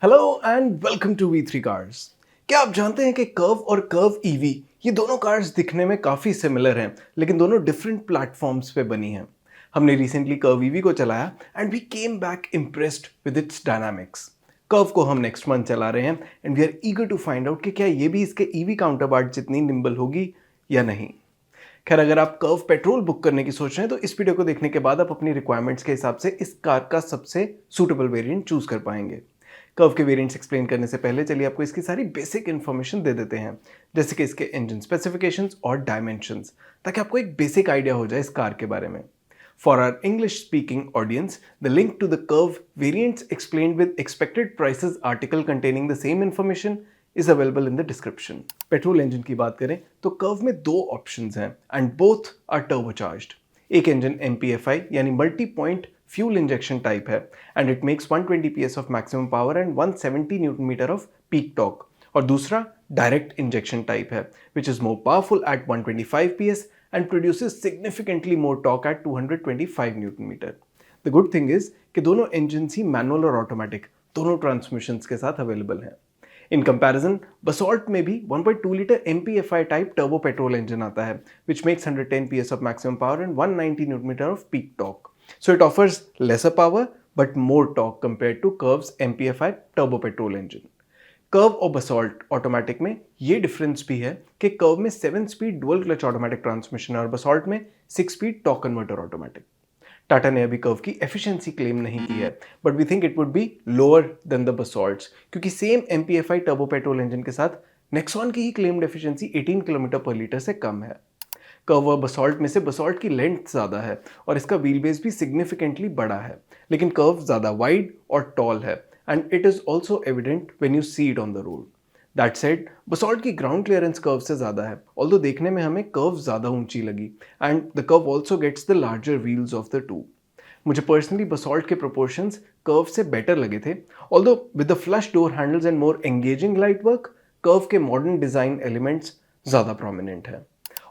Hello and welcome to V three cars. क्या आप जानते हैं कि कर्व और कर्व ईवी ये दोनों कार्स दिखने में काफ़ी सिमिलर हैं, लेकिन दोनों डिफरेंट प्लेटफॉर्म्स पे बनी हैं। हमने रिसेंटली कर्व ईवी को चलाया and we came back impressed with its dynamics. Curve को हम नेक्स्ट मंथ चला रहे हैं and we are eager to find out कि क्या ये भी इसके ईवी काउंटरपार्ट जितनी निम्बल होगी या नहीं। खैर, अगर आप कर्व पेट्रोल बुक करने की सोच रहे हैं तो इस वीडियो को देखने के बाद आप अपनी रिक्वायरमेंट्स के हिसाब से इस कार का सबसे सूटेबल वेरिएंट चूज कर पाएंगे। कर्व के वेरिएंट्स एक्सप्लेन करने से पहले चलिए आपको इसकी सारी बेसिक इन्फॉर्मेशन दे देते हैं, जैसे कि इसके इंजन स्पेसिफिकेशंस और डायमेंशंस, ताकि आपको एक बेसिक आइडिया हो जाए इस कार के बारे में। For our English speaking audience, the link to the Curve variants explained with expected prices article containing the same information is available in the description. Petrol engine की बात करें तो कर्व में दो ऑप्शंस हैं एंड बोथ आर टर्बोचार्ज्ड। एक engine MPFI यानी multi point fuel injection type है and it makes 120 PS of maximum power and 170 newton metre of peak torque. और दूसरा डायरेक्ट इंजेक्शन टाइप है which is more powerful at 125 PS and produces significantly more torque at 225 newton metre. The good thing is कि दोनों engine ही manual और automatic दोनों transmissions के साथ available हैं। इन कंपैरिजन बसॉल्ट में भी 1.2 litre MPFI type turbo petrol engine आता है which makes 110 PS of maximum power and 190 newton metre of peak torque. So it offers lesser power but more torque compare to Curve's MPFI turbo petrol engine. Curve और Basalt automatic में ये difference भी है कि Curvv में 7 speed dual clutch automatic transmission है और Basalt में 6 speed torque converter automatic. Tata ने अभी कर्व की एफिशिएंसी क्लेम नहीं की है, but we think it would be lower than the Basalt's, क्योंकि same MPFI turbo petrol engine के साथ नेक्सॉन की ही claimed efficiency 18 kilometre per litre से कम है। कर्व और बसॉल्ट में से बसॉल्ट की लेंथ ज़्यादा है और इसका व्हील बेस भी सिग्निफिकेंटली बड़ा है, लेकिन कर्व ज़्यादा वाइड और टॉल है and it is also evident when you see it on the road. That said, Basalt की ground clearance curve से ज़्यादा है, although देखने में हमें curve ज़्यादा ऊंची लगी and the curve also gets the larger wheels of the two. मुझे personally Basalt के proportions curve से better लगे थे, although with the flush door handles and more engaging light work, curve के modern design elements ज़्यादा prominent है।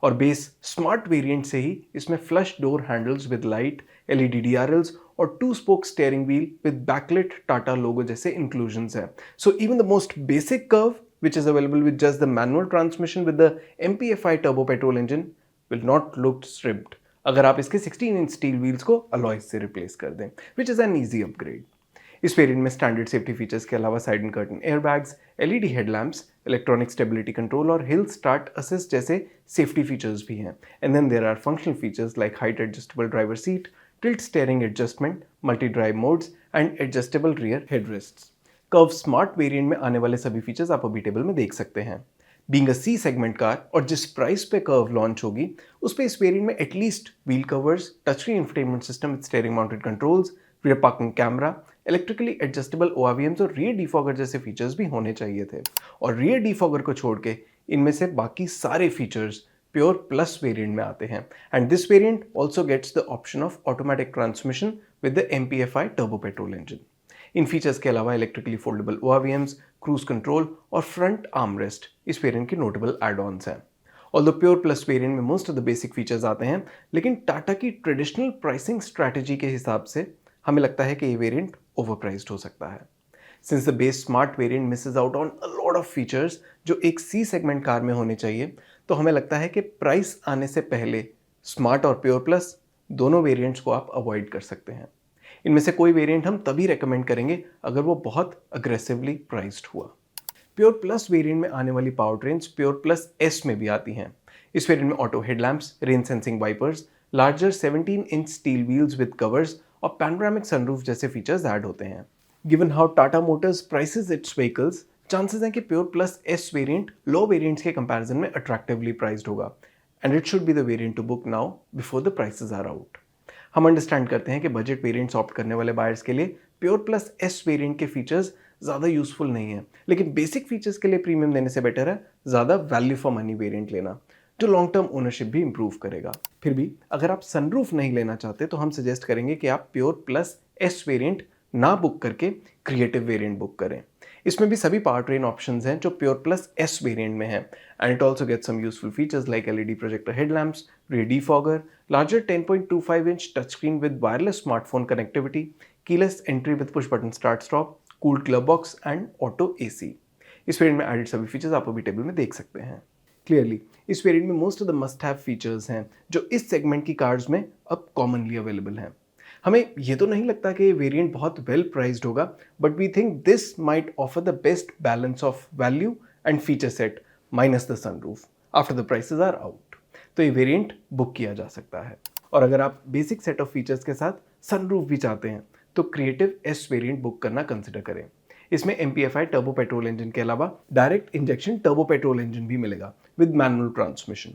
और base smart variant से ही इसमें flush door handles with light, LED DRLs और 2 spoke steering wheel with backlit Tata logo जैसे inclusions हैं। So even the most basic Curvv which is available with just the manual transmission with the MPFI turbo petrol engine will not look stripped अगर आप इसके 16 inch steel wheels को alloys से replace कर दें, which is an easy upgrade. इस variant में standard safety features के अलावा side and curtain airbags, LED headlamps, electronic stability control और हिल स्टार्ट असिस्ट जैसे सेफ्टी फीचर्स भी हैं। And then there are functional features like height adjustable driver seat, tilt steering adjustment, multi drive modes and adjustable rear headrests. Curvv smart variant में आने वाले सभी features आप अभी टेबल में देख सकते हैं। Being a C segment car और जिस प्राइस पे कर्व लॉन्च होगी उस पे इस वेरिएंट में at least wheel covers, touch screen infotainment system with steering mounted controls, rear parking camera, electrically adjustable ORVMs और रियर डिफॉगर जैसे फीचर्स भी होने चाहिए थे। और रियर डिफॉगर को छोड़ के इनमें से बाकी सारे फीचर्स प्योर प्लस वेरिएंट में आते हैं and this variant also gets the option of automatic transmission with the MPFI turbo petrol engine. इन फीचर्स के अलावा electrically foldable ORVMs, cruise control और फ्रंट आर्मरेस्ट इस वेरिएंट के नोटेबल एड-ऑन्स हैं। ऑल्दो प्योर प्लस वेरिएंट में most of the basic features आते हैं, लेकिन टाटा की ट्रेडिशनल प्राइसिंग स्ट्रैटेजी के हिसाब से हमें लगता है कि ये वेरिएंट ओवरप्राइस्ड हो सकता है। Since the base smart variant Mrs out on a lot of features जो एक सी सेगमेंट कार में होने चाहिए, तो हमें लगता है कि प्राइस आने से पहले स्मार्ट और प्योर प्लस दोनों वेरिएंट्स को आप अवॉइड कर सकते हैं। इनमें से कोई वेरिएंट हम तभी रेकमेंड करेंगे अगर वो बहुत अग्रेसिवली प्राइस्ड हुआ। प्योर प्लस वेरिएंट में आने वाली powertrains pure plus S में भी आती हैं। इस वेरिएंट में auto headlamps, rain sensing wipers, larger 17 inch steel wheels with covers और पैनोरामिक सनरूफ जैसे फीचर्स ऐड होते हैं। Given how Tata Motors prices its vehicles, chances हैं कि pure plus S variant low variants के कंपैरिजन में अट्रैक्टिवली प्राइस्ड होगा and it should be the variant to book now before the prices are out. हम understand करते हैं कि budget variants opt करने वाले बायर्स के लिए प्योर प्लस S वेरिएंट के फीचर्स ज़्यादा यूजफुल नहीं है, लेकिन बेसिक फीचर्स के लिए प्रीमियम देने से बेटर है ज़्यादा वैल्यू फॉर मनी वेरिएंट लेना, जो लॉन्ग टर्म ओनरशिप भी इंप्रूव करेगा। फिर भी अगर आप सनरूफ नहीं लेना चाहते तो हम सजेस्ट करेंगे कि आप प्योर प्लस S वेरिएंट ना बुक करके क्रिएटिव वेरिएंट बुक करें। इसमें भी सभी पावर ट्रेन ऑप्शंस हैं जो प्योर प्लस S वेरिएंट में हैं and it also gets some useful features like LED projector headlamps, rear defogger, larger 10.25 inch touchscreen with wireless smartphone connectivity, keyless entry with push button start stop, cooled glove box and auto AC. इस variant में added सभी features आप अभी table में देख सकते हैं। Clearly इस वेरिएंट में most of the must have features हैं जो इस सेगमेंट की कार्स में अब कॉमनली अवेलेबल हैं। हमें ये तो नहीं लगता कि ये वेरिएंट बहुत वेल प्राइस्ड होगा, but we think this might offer the best balance of value and feature set minus the sunroof after the prices are out. तो ये वेरिएंट बुक किया जा सकता है। और अगर आप बेसिक सेट ऑफ फीचर्स के साथ सनरूफ भी चाहते हैं तो क्रिएटिव एस वेरिएंट बुक करना कंसिडर करें। इसमें MPFI टर्बो पेट्रोल इंजन के अलावा direct injection turbo petrol engine भी मिलेगा with manual transmission.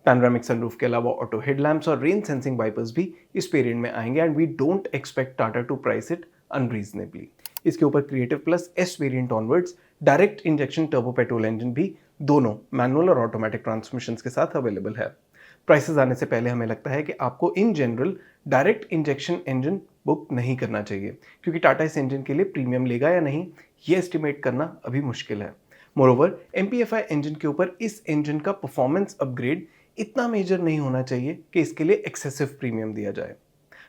Panoramic sunroof के अलावा ऑटो हेडलैम्प्स और रेन सेंसिंग वाइपर्स भी इस वेरिएंट में आएंगे and we don't expect Tata to price it unreasonably. इसके ऊपर creative plus S variant onwards direct injection turbo petrol engine भी दोनों मैनुअल और ऑटोमेटिक ट्रांसमिशंस के साथ अवेलेबल है। प्राइसेस आने से पहले हमें लगता है कि आपको in general direct injection engine book नहीं करना चाहिए, क्योंकि टाटा इस इंजन के लिए प्रीमियम लेगा या नहीं ये एस्टिमेट करना अभी मुश्किल है। मोरोवर MPFI इंजन के ऊपर इस इंजन का परफॉर्मेंस अपग्रेड इतना मेजर नहीं होना चाहिए कि इसके लिए एक्सेसिव प्रीमियम दिया जाए।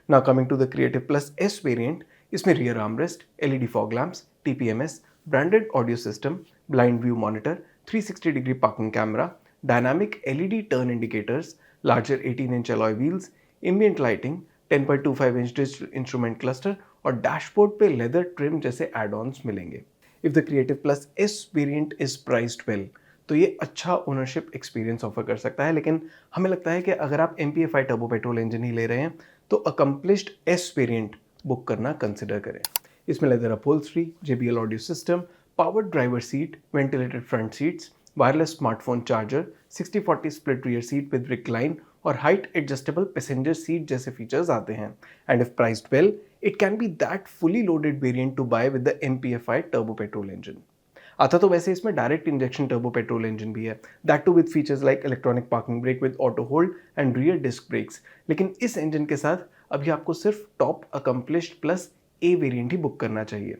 Now coming to the creative plus S variant, इसमें rear armrest, LED fog lamps, TPMS, branded audio system, blind view monitor, 360 degree parking camera, dynamic LED turn indicators, larger 18-inch alloy wheels, ambient lighting, 10.25 inch digital instrument cluster और dashboard पे leather trim जैसे add-ons मिलेंगे। If the creative plus S variant is priced well तो ये अच्छा ownership experience offer कर सकता है, लेकिन हमें लगता है कि अगर आप MPFI टर्बो पेट्रोल इंजन ही ले रहे हैं तो अकम्प्लिश्ड एस वेरिएंट बुक करना कंसिडर करें। इसमें leather upholstery, JBL audio system, powered driver seat, ventilated front seats, wireless smartphone charger, 60-40 split rear seat with recline और हाइट एडजस्टेबल पैसेंजर सीट जैसे फीचर्स आते हैं। And if priced well it can be that fully loaded variant to buy with the MPFI turbo petrol engine. आता तो वैसे इसमें direct injection turbo petrol engine भी है, that too with features like electronic parking brake with auto hold and rear disc brakes, लेकिन इस engine के साथ अभी आपको सिर्फ top accomplished plus A variant ही बुक करना चाहिए।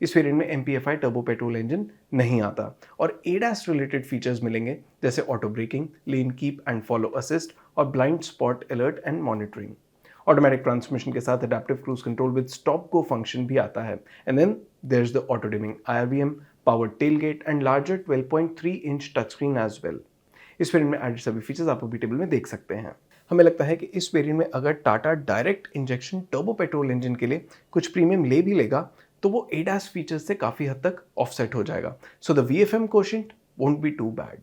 इस वेरिएंट में MPFI टर्बो पेट्रोल इंजन नहीं आता और ADAS रिलेटेड फीचर्स मिलेंगे जैसे auto braking, lane keep and follow assist और blind spot alert and monitoring. Automatic transmission के साथ adaptive cruise control with stop go function भी आता है। And then there is the auto dimming IRVM, powered tailgate and larger 12.3 inch touch screen as well. इस variant में added सभी features आप अभी टेबल में देख सकते हैं। हमें लगता है कि इस वेरिएंट में अगर Tata direct injection turbo petrol engine के लिए कुछ प्रीमियम ले भी लेगा तो वो ADAS फीचर्स से काफ़ी हद तक ऑफसेट हो जाएगा। So the VFM quotient won't be too bad.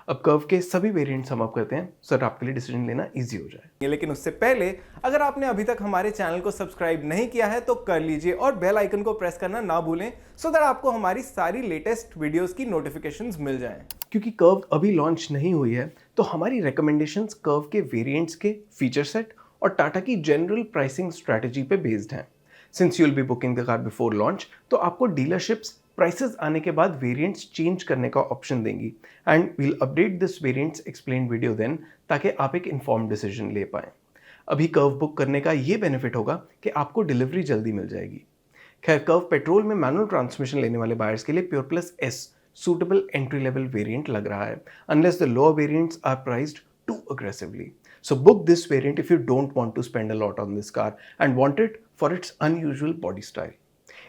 अब कर्व के सभी वेरिएंट्स हम आप करते हैं सो आपके लिए डिसीजन लेना इजी हो जाए। लेकिन उससे पहले अगर आपने अभी तक हमारे चैनल को सब्सक्राइब नहीं किया है तो कर लीजिए और बेल आइकन को प्रेस करना ना भूलें सो दैट आपको हमारी सारी लेटेस्ट वीडियोस की नोटिफिकेशंस मिल जाएं। क्योंकि कर्व अभी लॉन्च नहीं हुई है तो हमारी रिकमेंडेशंस कर्व के वेरिएंट्स के फीचर सेट और टाटा की जनरल प्राइसिंग स्ट्रैटेजी पे बेस्ड हैं। Since you will be booking the car before launch तो आपको डीलरशिप्स प्राइसेस आने के बाद वेरिएंट्स चेंज करने का ऑप्शन देंगी and we'll update this variants explain video then, ताकि आप एक इन्फॉर्म्ड डिसीजन ले पाएं। अभी कर्व बुक करने का ये बेनिफिट होगा कि आपको डिलीवरी जल्दी मिल जाएगी। खैर कर्व पेट्रोल में मैनुअल ट्रांसमिशन लेने वाले बायर्स के लिए pure plus S suitable entry level variant लग रहा है, unless the lower variants are priced too aggressively. So book this variant if you don't want to spend a lot on this car and want it for its unusual body style.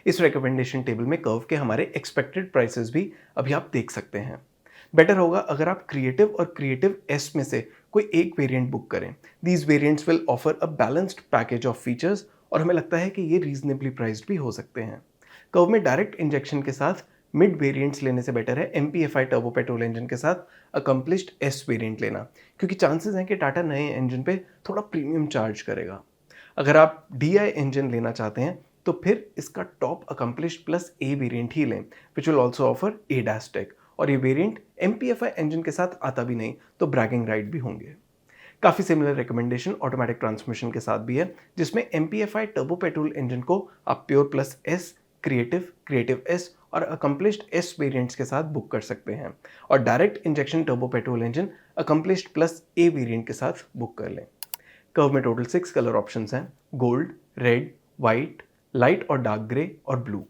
इस recommendation table में curve के हमारे expected prices भी अभी आप देख सकते हैं। बेटर होगा अगर आप क्रिएटिव और क्रिएटिव एस में से कोई एक वेरिएंट बुक करें। These variants will offer a balanced package of features और हमें लगता है कि ये रीजनेबली प्राइस्ड भी हो सकते हैं। कर्व में डायरेक्ट इंजेक्शन के साथ मिड वेरिएंट्स लेने से बेटर है MPFI टर्बो पेट्रोल इंजन के साथ अकम्प्लिश्ड एस वेरिएंट लेना, क्योंकि चांसेस हैं कि टाटा नए इंजन पे थोड़ा प्रीमियम चार्ज करेगा। अगर आप DI इंजन लेना चाहते हैं तो फिर इसका top accomplished plus A variant ही लें, which will also offer ADAS take, और ये वेरिएंट MPFI इंजन के साथ आता भी नहीं तो ब्रैगिंग राइट भी होंगे। काफ़ी सिमिलर रिकमेंडेशन ऑटोमेटिक ट्रांसमिशन के साथ भी है, जिसमें MPFI टर्बो पेट्रोल इंजन को आप pure plus S, creative S और अकम्प्लिश्ड एस वेरिएंट्स के साथ बुक कर सकते हैं, और direct injection turbo petrol engine accomplished plus A variant के साथ बुक कर लें। कर्व में टोटल 6 कलर ऑप्शंस हैं: गोल्ड, रेड, वाइट, लाइट और डार्क ग्रे और ब्लू।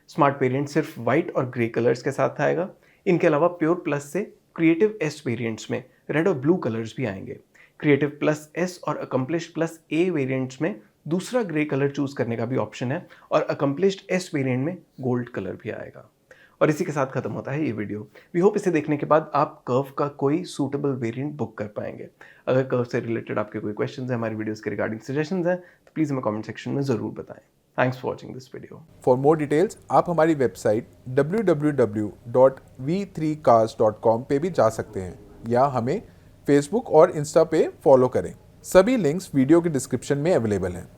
स्मार्ट वेरिएंट सिर्फ वाइट और ग्रे कलर्स के साथ आएगा। इनके अलावा प्योर प्लस से क्रिएटिव एस वेरिएंट्स में रेड और ब्लू कलर्स भी आएंगे। क्रिएटिव प्लस एस और अकम्प्लिश्ड प्लस ए वेरिएंट्स में दूसरा ग्रे कलर चूज करने का भी ऑप्शन है और अकम्प्लिश्ड एस वेरिएंट में गोल्ड कलर भी आएगा। और इसी के साथ खत्म होता है ये वीडियो। वी होप इसे देखने के बाद आप कर्व का कोई सूटेबल वेरिएंट बुक कर पाएंगे। अगर कर्व से रिलेटेड आपके कोई क्वेश्चंस हैं, हमारी वीडियोस के रिगार्डिंग सजेशंस हैं, तो प्लीज़ हमें कमेंट सेक्शन में ज़रूर बताएं। Thanks for watching this video. For more details आप हमारी वेबसाइट www.v3cars.com पे भी जा सकते हैं या हमें फेसबुक और इंस्टा पे फॉलो करें। सभी लिंक्स वीडियो के डिस्क्रिप्शन में अवेलेबल हैं।